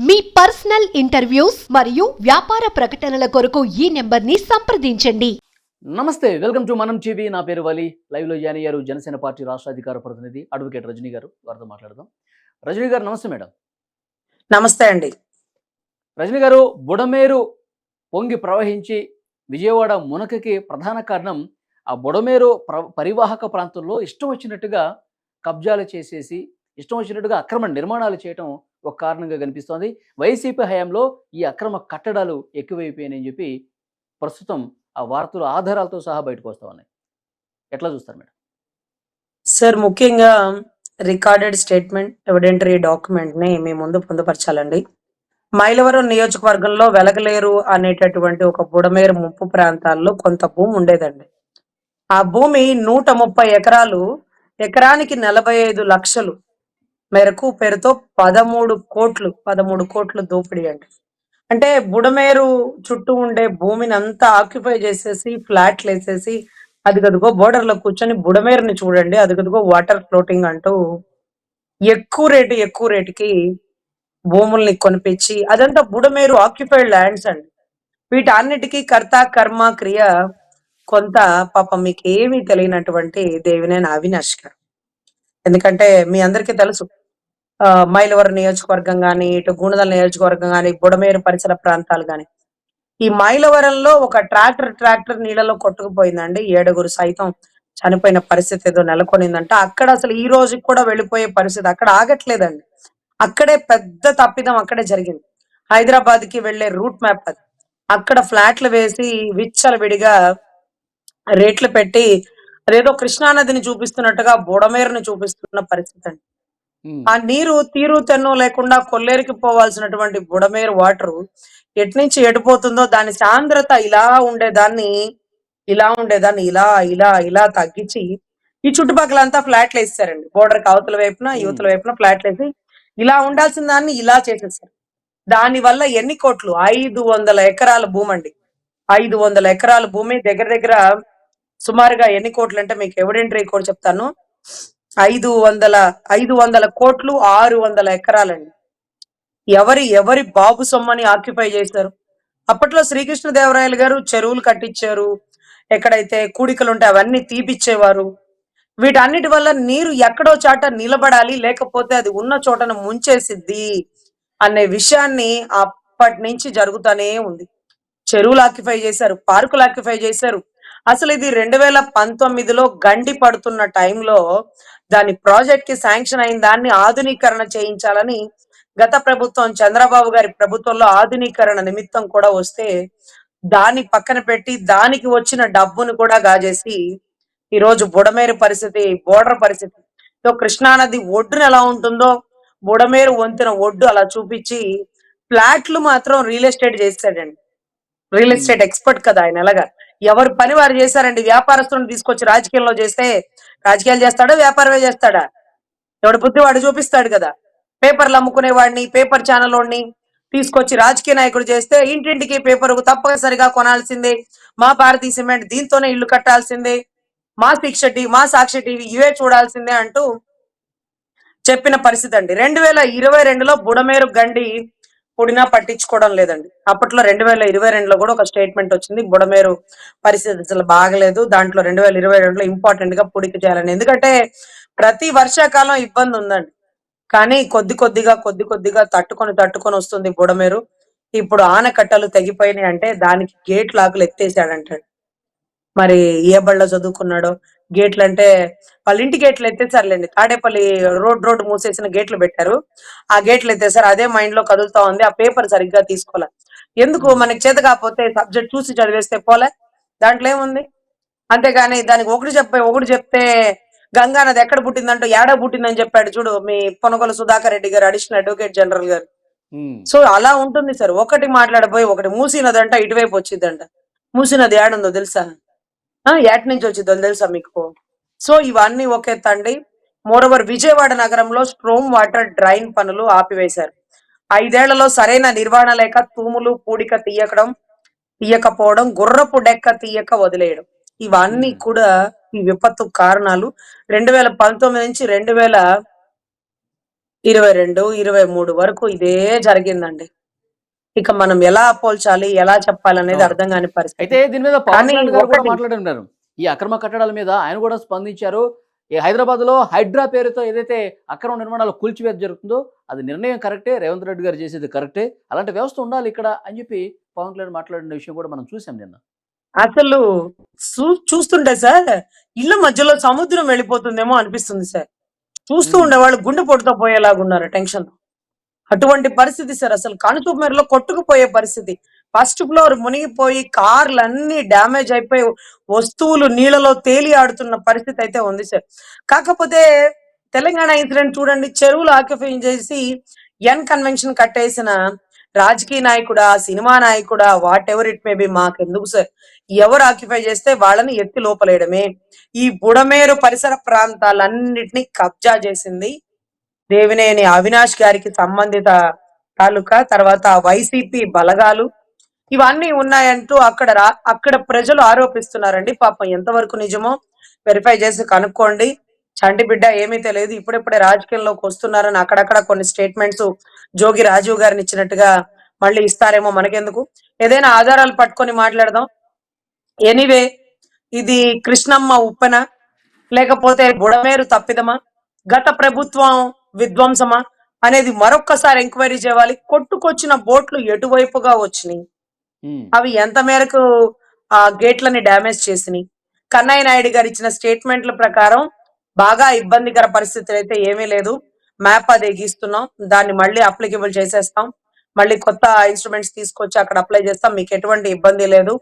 మీ personal interviews మరియు వ్యాపార ప్రకటనల కొరకు ఈ నెంబర్ని సంప్రదించండి. నమస్తే, వెల్కమ్ టు మనం టీవీ. నా పేరు వలి. లైవ్లో జాయిన్ అయ్యారు జనసేన పార్టీ రాష్ట్ర అధికార ప్రతినిధి అడ్వకేట్ రజనీ గారు. వారితో మాట్లాడదాం. రజనీ గారు నమస్తే మేడం. నమస్తే అండి. రజనీ గారు, బుడమేరు పొంగి ప్రవహించి విజయవాడ మునకకి ప్రధాన కారణం ఆ బుడమేరు పరివాహక ప్రాంతంలో ఇష్టం వచ్చినట్టుగా కబ్జాలు చేసేసి ఇష్టం వచ్చినట్టుగా అక్రమ నిర్మాణాలు చేయటం ఒక కారణంగా కనిపిస్తోంది. వైసీపీ హయాంలో ఈ అక్రమ కట్టడాలు ఎక్కువైపోయాయని చెప్పి ప్రస్తుతం ఆ వార్తలు ఆధారాలతో సహా బయటకు వస్తూ ఉన్నాయి. ఎట్లా చూస్తారు మేడం? సార్, ముఖ్యంగా రికార్డెడ్ స్టేట్మెంట్ ఎవిడెంటరీ డాక్యుమెంట్ ని మీ ముందు పొందుపరచాలండి. మైలవరం నియోజకవర్గంలో వెలగలేరు అనేటటువంటి ఒక బుడమేరు ముప్పు ప్రాంతాల్లో కొంత భూమి ఉండేదండి. ఆ భూమి 130 ఎకరాలు, ఎకరానికి 45 లక్షలు మేరకు పేరుతో 13 కోట్లు దోపిడీ అండి. అంటే బుడమేరు చుట్టూ ఉండే భూమిని అంతా ఆక్యుపై చేసేసి ఫ్లాట్లు వేసేసి అదిగదిగో బోర్డర్ లో కూర్చొని బుడమేరుని చూడండి, అదిగదిగో వాటర్ ఫ్లోటింగ్ అంటూ ఎక్కువ రేటుకి భూముల్ని కొనిపించి అదంతా బుడమేరు ఆక్యుపైడ్ ల్యాండ్స్ అండి. వీటన్నిటికీ కర్త కర్మ క్రియ కొంత పాపం మీకు ఏమీ తెలియనటువంటి దేవినేని అవినాష్ గారు. ఎందుకంటే మీ అందరికీ తెలుసు, మైలవరం నియోజకవర్గం గాని, ఇటు గుణదల నియోజకవర్గం గాని, బుడమేరు పరిసర ప్రాంతాలు గాని, ఈ మైలవరంలో ఒక ట్రాక్టర్ నీళ్ళలో కొట్టుకుపోయిందండి. 7గురు సైతం చనిపోయిన పరిస్థితి ఏదో నెలకొనిందంట. అక్కడ అసలు ఈ రోజుకి కూడా వెళ్ళిపోయే పరిస్థితి అక్కడ ఆగట్లేదండి. అక్కడే పెద్ద తప్పిదం అక్కడే జరిగింది. హైదరాబాద్ కి వెళ్లే రూట్ మ్యాప్ అది. అక్కడ ఫ్లాట్లు వేసి విచ్చలవిడిగా రేట్లు పెట్టి అదేదో కృష్ణానదిని చూపిస్తున్నట్టుగా బుడమేరుని చూపిస్తున్న పరిస్థితి అండి. ఆ నీరు తీరు తెన్ను లేకుండా కొల్లేరికి పోవాల్సినటువంటి బుడమేరు వాటర్ ఎట్నుంచి ఎడిపోతుందో దాని సాంద్రత ఇలా ఉండేదాన్ని ఇలా ఇలా ఇలా తగ్గించి ఈ చుట్టుపక్కలంతా ఫ్లాట్లు వేస్తారండి. బోర్డర్ కి అవతల వైపున యువతల వైపున ఫ్లాట్లు వేసి ఇలా ఉండాల్సిన దాన్ని ఇలా చేసేసారు. దాని వల్ల ఎన్ని కోట్లు? 500 ఎకరాల భూమి అండి. 500 ఎకరాల భూమి దగ్గర దగ్గర సుమారుగా ఎన్ని కోట్లు అంటే మీకు ఎవిడెంటరీ కూడా చెప్తాను. 500 కోట్లు, 600 ఎకరాలండి. ఎవరి బాబు సొమ్మని ఆక్యుపై చేశారు. అప్పట్లో శ్రీకృష్ణదేవరాయలు గారు చెరువులు కట్టించారు. ఎక్కడైతే కూడికలు ఉంటే అవన్నీ తీపిచ్చేవారు. వీటన్నిటి వల్ల నీరు ఎక్కడో చాట నిలబడాలి, లేకపోతే అది ఉన్న చోటను ముంచేసిద్ది అనే విషయాన్ని అప్పటి నుంచి జరుగుతూనే ఉంది. చెరువులు ఆక్యుపై చేశారు, పార్కులు ఆక్యుపై చేశారు. అసలు ఇది 2019లో గండి పడుతున్న టైంలో దాని ప్రాజెక్ట్ కి శాంక్షన్ అయిన దాన్ని ఆధునీకరణ చేయించాలని గత ప్రభుత్వం చంద్రబాబు గారి ప్రభుత్వంలో ఆధునీకరణ నిమిత్తం కూడా వస్తే దాన్ని పక్కన పెట్టి దానికి వచ్చిన డబ్బును కూడా గాజేసి ఈ రోజు బుడమేరు పరిస్థితి, బోర్డర్ పరిస్థితి కృష్ణానది ఒడ్డున ఎలా ఉంటుందో బుడమేరు వంతెన ఒడ్డు అలా చూపించి ఫ్లాట్లు మాత్రం రియల్ ఎస్టేట్ చేస్తాడండి. రియల్ ఎస్టేట్ ఎక్స్పర్ట్ కదా ఆయన. ఎలాగా ఎవరి పని వారు చేశారండి. వ్యాపారస్తులను తీసుకొచ్చి రాజకీయాల్లో చేస్తే రాజకీయాలు చేస్తాడా, వ్యాపారమే చేస్తాడా? ఎవడి బుద్ధి వాడు చూపిస్తాడు కదా. పేపర్లు అమ్ముకునే వాడిని, పేపర్ ఛానల్ వాడిని తీసుకొచ్చి రాజకీయ నాయకుడు చేస్తే ఇంటింటికి పేపర్ తప్పనిసరిగా కొనాల్సిందే, మా భారతీయ సిమెంట్ దీంతోనే ఇల్లు కట్టాల్సిందే, మా సాక్షి టీవీ ఇవే చూడాల్సిందే అంటూ చెప్పిన పరిస్థితి అండి. 2022లో బుడమేరు గండి పొడినా పట్టించుకోవడం లేదండి. అప్పట్లో 2022లో కూడా ఒక స్టేట్మెంట్ వచ్చింది, బుడమేరు పరిస్థితి అసలు బాగలేదు, దాంట్లో 2022లో ఇంపార్టెంట్ గా పొడిక చేయాలని. ఎందుకంటే ప్రతి వర్షాకాలం ఇబ్బంది ఉందండి. కానీ కొద్ది కొద్దిగా తట్టుకొని వస్తుంది బుడమేరు. ఇప్పుడు ఆనకట్టలు తెగిపోయినాయి అంటే దానికి గేట్ లాకులు ఎత్తేసాడంటాడు. మరి ఏ బళ్ళో చదువుకున్నాడో. గేట్లు అంటే వాళ్ళ ఇంటి గేట్లు ఎత్తేసారులేండి. తాడేపల్లి రోడ్ మూసేసిన గేట్లు పెట్టారు. ఆ గేట్లు ఎత్తేసారు. అదే మైండ్ లో కదులుతా ఉంది. ఆ పేపర్ సరిగ్గా తీసుకోలే. ఎందుకు మనకి చేత కాకపోతే సబ్జెక్ట్ చూసి చదివేస్తే పోలే, దాంట్లో ఏముంది? అంతేగాని దానికి ఒకటి చెప్తే గంగా నది ఎక్కడ పుట్టిందంటూ ఏడా పుట్టిందని చెప్పాడు చూడు మీ పొనగోలు సుధాకర్ రెడ్డి గారు, అడిషనల్ అడ్వకేట్ జనరల్ గారు. సో అలా ఉంటుంది సార్. ఒకటి మాట్లాడబోయి ఒకటి. మూసినదంట ఇటువైపు వచ్చిందంట. మూసినది ఏడుందో తెలుసా? ఏటి నుంచి వచ్చిందో తెలుసా మీకు? సో ఇవన్నీ ఒక ఎత్తండి. మోరోవర్ విజయవాడ నగరంలో స్ట్రోమ్ వాటర్ డ్రైన్ పనులు ఆపివేశారు. 5 ఏళ్లలో సరైన నిర్వహణ లేక తూములు పూడిక తీయకపోవడం, గుర్రపు డెక్క తీయక వదిలేయడం, ఇవన్నీ కూడా ఈ విపత్తు కారణాలు. 2019 నుంచి 22, 23 వరకు ఇదే జరిగిందండి. ఇక మనం ఎలా పోల్చాలి, ఎలా చెప్పాలనేది అవును. అర్థం కాని పరిస్థితి. అయితే దీని మీద పవన్ కానీ కళ్యాణ్ గారు కూడా ఒకటి మాట్లాడున్నారు. ఈ అక్రమ కట్టడాల మీద ఆయన కూడా స్పందించారు. ఈ హైదరాబాద్‌లో హైడ్రా పేరుతో ఏదైతే అక్రమ నిర్మాణాల కూల్చివేత జరుగుతుందో అది నిర్ణయం కరెక్టే. రేవంత్ రెడ్డి గారు చేసేది కరెక్టే. అలాంటి వ్యవస్థ ఉండాలి ఇక్కడ అని చెప్పి పవన్ కళ్యాణ్ మాట్లాడిన విషయం కూడా మనం చూసాం నిన్న. అసలు చూస్తుంటే సార్ ఇళ్ళ మధ్యలో సముద్రం వెళ్ళిపోతుందేమో అనిపిస్తుంది సార్. చూస్తూ హ్మ్. ఉండేవాళ్ళు గుండె పొట్టుతో పోయేలాగున్నారు టెన్షన్. అటువంటి పరిస్థితి సార్. అసలు కనుచూపు మేరలో కొట్టుకుపోయే పరిస్థితి. ఫస్ట్ ఫ్లోర్ మునిగిపోయి కార్లన్నీ డ్యామేజ్ అయిపోయి వస్తువులు నీళ్ళలో తేలి ఆడుతున్న పరిస్థితి అయితే ఉంది సార్. కాకపోతే తెలంగాణ ఇన్సిడెంట్ చూడండి. చెరువులు ఆక్యుపై చేసి కన్వెన్షన్ కట్టేసిన రాజకీయ నాయకుడా, సినిమా నాయకుడా, what ever it may be మాకెందుకు సార్. ఎవరు ఆక్యుపై చేస్తే వాళ్ళని ఎత్తి లోపలేయడమే. ఈ బుడమేరు పరిసర ప్రాంతాలన్నిటిని కబ్జా చేసింది దేవినేని అవినాష్ గారికి సంబంధిత తాలూకా. తర్వాత వైసీపీ బలగాలు ఇవన్నీ ఉన్నాయంటూ అక్కడ ప్రజలు ఆరోపిస్తున్నారండి. పాపం ఎంతవరకు నిజమో వెరిఫై చేసి కనుక్కోండి. చంటి బిడ్డ ఏమీ తెలియదు. ఇప్పుడిప్పుడే రాజకీయంలోకి వస్తున్నారని అక్కడక్కడ కొన్ని స్టేట్మెంట్స్ జోగి రాజీవ్ గారిని ఇచ్చినట్టుగా మళ్ళీ ఇస్తారేమో మనకెందుకు. ఏదైనా ఆధారాలు పట్టుకొని మాట్లాడదాం. ఎనీవే ఇది కృష్ణమ్మ ఉప్పెన లేకపోతే బుడమేరు తప్పిదమా, గత ప్రభుత్వం విధ్వంసమా అనేది మరొక్కసారి ఎంక్వైరీ చేయాలి. కొట్టుకొచ్చిన బోట్లు ఎటువైపుగా వచ్చినాయి, హ్మ్. అవి ఎంత మేరకు గేట్లని డ్యామేజ్ చేసినాయి. కన్నయ్య నాయుడు గారు ఇచ్చిన స్టేట్మెంట్ల ప్రకారం బాగా ఇబ్బందికర పరిస్థితులు అయితే ఏమీ లేదు. మ్యాప్ అది గీస్తున్నాం, దాన్ని మళ్ళీ అప్లికబుల్ చేసేస్తాం, మళ్ళీ కొత్త ఇన్స్ట్రుమెంట్స్ తీసుకొచ్చి అక్కడ అప్లై చేస్తాం, మీకు ఎటువంటి ఇబ్బంది లేదు.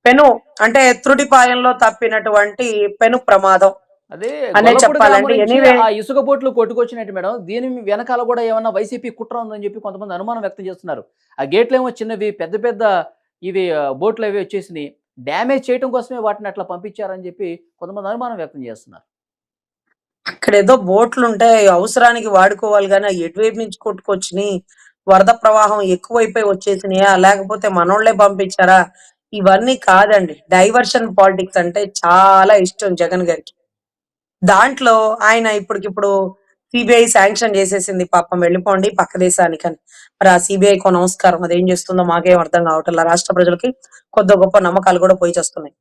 పెను అంటే త్రుటిపాయంలో తప్పినటువంటి పెను ప్రమాదం అదే అనే గొల్లపూడి గ్రామం చెప్పాలండి. నుంచి ఎనీవే ఆ ఇసుక బోట్లు కొట్టుకొచ్చినట్టు మేడం. దీని వెనకాల కూడా ఏమన్నా వైసీపీ కుట్ర ఉందని చెప్పి కొంతమంది అనుమానం వ్యక్తం చేస్తున్నారు. ఆ గేట్లేమో చిన్నవి, పెద్ద పెద్ద ఇవి బోట్లవి వచ్చేసినియి. డ్యామేజ్ చేయటం కోసమే వాటిని అట్లా పంపించారని చెప్పి కొంతమంది అనుమానం వ్యక్తం చేస్తున్నారు. అక్కడేదో బోట్లుంటాయి, అవసరానికి వాడుకోవాలి గానీ అయి ఎటువైపు నుంచి కొట్టుకొచ్చినియి, వరద ప్రవాహం ఎక్కువైపోయి వచ్చేసినియా? లేకపోతే మనోళ్ళే పంపించారా? ఇవన్నీ కాదండి. డైవర్షన్ పాలిటిక్స్ అంటే చాలా ఇష్టం జగన్ గారికి. దాంట్లో ఆయన ఇప్పటికిప్పుడు సీబీఐ శాంక్షన్ చేసేసింది. పాపం వెళ్ళిపోండి పక్క దేశానికని. మరి ఆ సీబీఐకో నమస్కారం. అదేం చేస్తుందో మాకేం అర్థం కావట్లేదు. రాష్ట్ర ప్రజలకి కొద్దో గొప్ప నమ్మకాలు కూడా పోయి చస్తున్నాయి.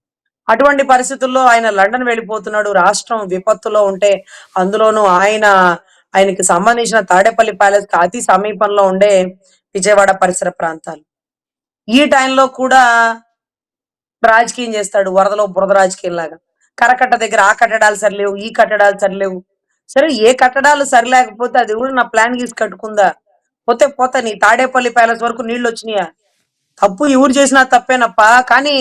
అటువంటి పరిస్థితుల్లో ఆయన లండన్ వెళ్ళిపోతున్నాడు. రాష్ట్రం విపత్తులో ఉంటే అందులోనూ ఆయనకి సంబంధించిన తాడేపల్లి ప్యాలెస్ కి అతి సమీపంలో ఉండే విజయవాడ పరిసర ప్రాంతాలు. ఈ టైంలో కూడా రాజకీయం చేస్తాడు. వరదలో బురద రాజకీయం లాగా. కరకట్ట దగ్గర ఆ కట్టడాలు సరిలేవు, ఈ కట్టడాలు సరిలేవు. సరే ఏ కట్టడాలు సరిలేకపోతే అది కూడా నా ప్లాన్ గీసి కట్టుకుందా? పోతే పోతే నీ తాడేపల్లి ప్యాలెస్ వరకు నీళ్లొచ్చినియా? తప్పు ఎవరు చేసినా తప్పేనప్పా. కానీ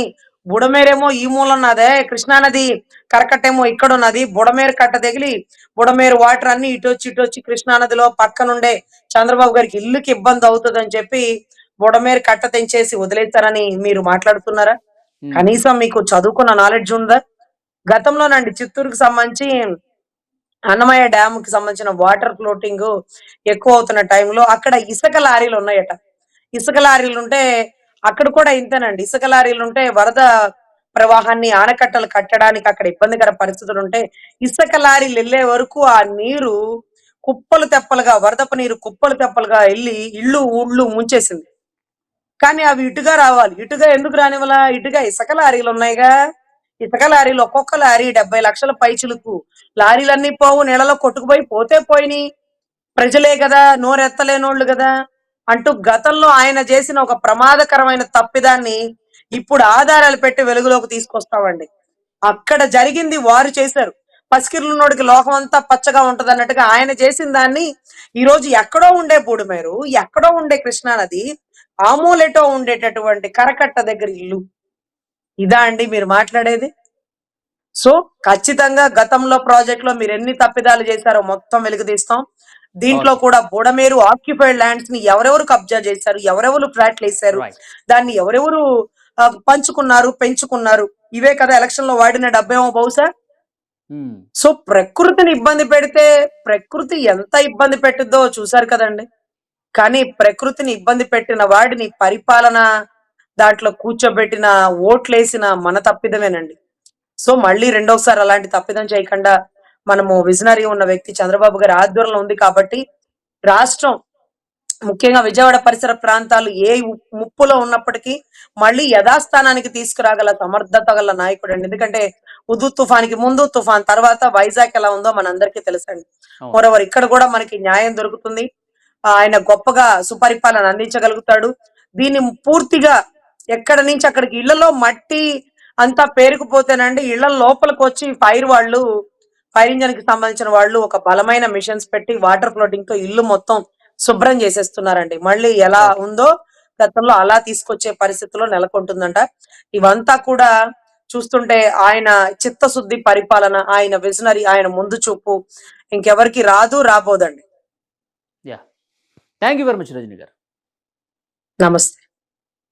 బుడమేరేమో ఈ మూలన్నదే, కృష్ణానది కరకట్టేమో ఇక్కడున్నది. బుడమేరు కట్ట తగిలి బుడమేరు వాటర్ అన్ని ఇటొచ్చి కృష్ణానదిలో పక్కనుండే చంద్రబాబు గారికి ఇల్లుకి ఇబ్బంది అవుతుందని చెప్పి బుడమేరు కట్ట తెంచేసి వదిలేస్తారని మీరు మాట్లాడుతున్నారా? హ్మ్. కనీసం మీకు చదువుకున్న నాలెడ్జ్ ఉందా? గతంలోనండి చిత్తూరుకి సంబంధించి అన్నమయ్య డ్యామ్ కి సంబంధించిన వాటర్ ఫ్లోటింగ్ ఎక్కువ అవుతున్న టైంలో అక్కడ ఇసుక లారీలు ఉన్నాయట. ఇసుక లారీలుంటే అక్కడ కూడా ఇంతేనండి. ఇసుక లారీలుంటే వరద ప్రవాహాన్ని ఆనకట్టలు కట్టడానికి అక్కడ ఇబ్బందికర పరిస్థితులుంటే ఇసుక లారీలు ఎళ్ళే వరకు ఆ నీరు కుప్పలు తెప్పలుగా వరదపు నీరు కుప్పలు తెప్పలుగా ఎళ్లి ఊళ్ళు ముంచేసింది. కానీ అవి ఇటుగా రావాలి. ఇటుగా ఎందుకు రానివ్వలా? ఇటుగా ఇసుక లారీలున్నాయిగా. ఇసుక లారీలు ఒక్కొక్క లారీ 70 లక్షల పైచిలుకు. లారీలన్నీ పోవు నీళ్ళలో కొట్టుకుపోయి పోతే పోయినియి. ప్రజలే గదా! నోరెత్తలేనోళ్ళు గదా! అంటూ గతంలో ఆయన చేసిన ఒక ప్రమాదకరమైన తప్పిదాన్ని ఇప్పుడు ఆధారాలు పెట్టి వెలుగులోకి తీసుకొస్తామండి. అక్కడ జరిగింది వారు చేశారు. పసికిర్లున్నోడికి లోకమంతా పచ్చగా ఉంటదన్నట్టుగా ఆయన చేసిన దాన్ని ఈరోజు ఎక్కడో ఉండే బుడమేరు, ఎక్కడో ఉండే కృష్ణానది, ఆమూలెటో ఉండేటటువంటి కరకట్ట దగ్గర ఇల్లు. ఇదా అండి మీరు మాట్లాడేది? సో ఖచ్చితంగా గతంలో ప్రాజెక్ట్ లో మీరు ఎన్ని తప్పిదాలు చేశారో మొత్తం వెలుగుదీస్తాం. దీంట్లో ఓకే. కూడా బుడమేరు ఆక్యుపైడ్ ల్యాండ్స్ ని ఎవరెవరు కబ్జా చేశారు, ఎవరెవరు ఫ్లాట్లు వేశారు, రైట్. దాన్ని ఎవరెవరు పంచుకున్నారు, పెంచుకున్నారు, ఇవే కదా ఎలక్షన్ లో వాడిన డబ్బేమో బహుశా. హ్మ్. సో ప్రకృతిని ఇబ్బంది పెడితే ప్రకృతి ఎంత ఇబ్బంది పెట్టిద్దో చూశారు కదండి. కానీ ప్రకృతిని ఇబ్బంది పెట్టిన వాడిని పరిపాలన దాంట్లో కూర్చోబెట్టిన ఓట్లేసిన మన తప్పిదమేనండి. సో మళ్ళీ రెండోసారి అలాంటి తప్పిదం చేయకుండా మనము విజనరీ ఉన్న వ్యక్తి చంద్రబాబు గారి ఆధ్వర్యంలో ఉంది కాబట్టి రాష్ట్రం ముఖ్యంగా విజయవాడ పరిసర ప్రాంతాలు ఏ ముప్పులో ఉన్నప్పటికీ మళ్ళీ యథాస్థానానికి తీసుకురాగల సమర్థత గల నాయకుడు అండి. ఎందుకంటే ఉదు తుఫానికి ముందు, తుఫాన్ తర్వాత వైజాగ్ ఎలా ఉందో మనందరికీ తెలుసండి. అవును. మోరవర్ ఇక్కడ కూడా మనకి న్యాయం దొరుకుతుంది. ఆయన గొప్పగా సుపరిపాలన అందించగలుగుతాడు. దీన్ని పూర్తిగా ఎక్కడి నుంచి అక్కడికి ఇళ్లలో మట్టి అంతా పేరుకుపోతేనండి ఇళ్ల లోపలికి వచ్చి ఫైర్ ఇంజన్ కి సంబంధించిన వాళ్ళు ఒక బలమైన మిషన్స్ పెట్టి వాటర్ ఫ్లోటింగ్ తో ఇల్లు మొత్తం శుభ్రం చేసేస్తున్నారండి. మళ్ళీ ఎలా ఓకే. ఉందో గతంలో అలా తీసుకొచ్చే పరిస్థితిలో నెలకొంటుందంట. ఇవంతా కూడా చూస్తుంటే ఆయన చిత్తశుద్ధి పరిపాలన, ఆయన విజనరీ, ఆయన ముందు చూపు ఇంకెవరికి రాదు, రాబోదండి. Yeah. Thank you very much Rajani garu. నమస్తే.